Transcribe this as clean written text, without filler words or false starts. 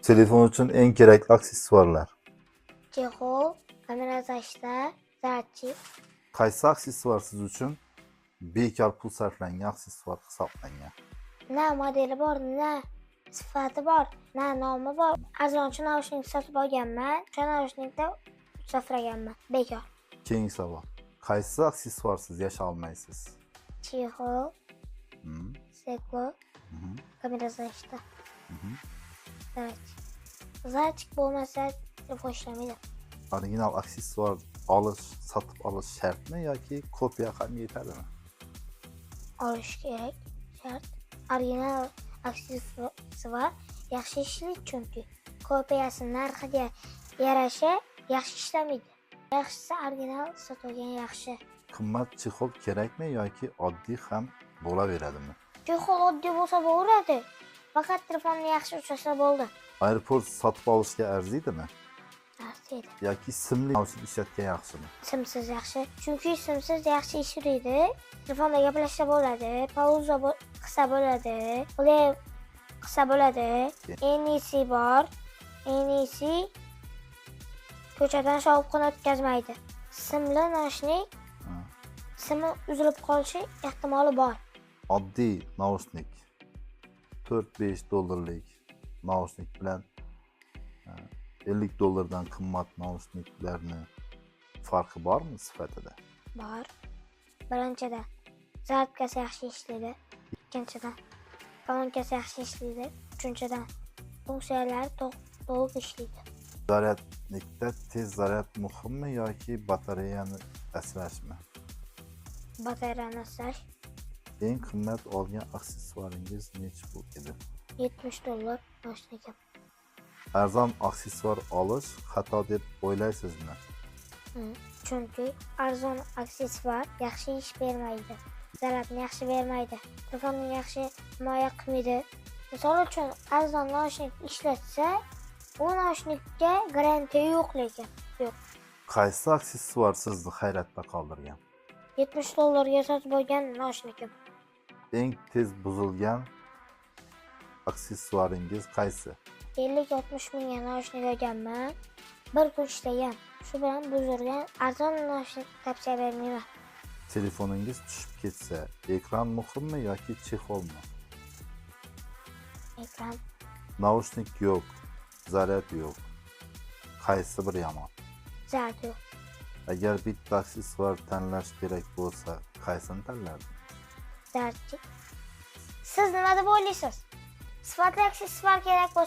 Telefon için en gerekli aksesuarlar. Chexol, kamera taşlar, zarchik. Qaysi aksesuar siz uchun bekor pul sarflangan aksesuar hisoblangan? Na modeli bor, na sifati bor, na nomi bor. Arzonchi naushnik sotib olganman. O'sha naushnikda safraganman. Bekor. Keyingi savol. Qaysi aksesuarsiz yasha olmaysiz? Chexol, Hmm. seklo, Mhm. kamera taşlar. Mhm. Zarchik. Zarchik bo'lmasa telefon ishlamaydi. Original aksesuar olish, sotib olish shartmi yoki kopiya ham yetadimi? Olish kerak, shart. Original aksessuar yaxshi ishlaydi chunki kopiyasi narxiga yarasha yaxshi ishlamaydi. Yaxshisi original sotilgan yaxshi. Qimmat chexol kerakmi yoki oddiy ham bo'laveradimi? Chexol oddiy bo'lsa bo'laveradi. Faqat telefonni yaxshi ushlasa bo'ldi. AirPods sotib olishga arziydimi Arziydi. yoki simli naushnik ishlatgan yaxshimi? Simsiz yaxshi. Chunki simsiz yaxshi ishlaydi. Telefonda gaplashsa bo'ladi, pauza qilsa bo'ladi, play qilsa bo'ladi. NFC bor. NFC ko'chadan shovqin o'tkazmaydi. Simli naushnik simi uzilib qolishi ehtimoli bor. Oddiy naushnik 4-5 dollarlik naushnik bilan $50 qimmat naushniklarni farqi bormi sifatida? Bor. Birinchidan zaryadkasi yaxshi ishlaydi. Ikkinchidan kolonkasi yaxshi ishlaydi. Uchinchidan funksiyalari to'liq ishlaydi. Zaryadlikda tez zaryad muhimmi yoki batareyani asrashmi? Batareyani asrash. Eng qimmat olgan aksessuaringiz necha pul edi? $70 naushnikim. Arzon aksessuar olish xato deb o'ylaysizmi? Chunki arzon aksessuar yaxshi ish bermaydi. Zaryadni yaxshi bermaydi. Telefonni yaxshi himoya qilmaydi. Misol uchun arzon naushnik ishlatsa, u naushnikka garantiya yo'q lekin. Yo'q. Qaysi aksessuar sizni hayratda qoldirgan? $70 ga sotib olgan naushnikim. Eng tez buzilgan aksessuaringiz qaysi? 50-60 mingga naushnik olganman. Bir kun ishlagan. Shu bilan buzilgan arzon naushnik tavsiya bermayman. Telefoningiz tushib ketsa, ekran muhimmi yoki chexolmi? Ekran. Naushnik yo'q, zaryad yo'q. Qaysi bir yomon? Zaryad yo'q. Agar bitta aksessuar tanlash kerak bo'lsa, qaysini tanlardingiz? Zaryadchi. Siz nima deb o'ylaysiz? Sifatli aksessuar kerak bo'lsa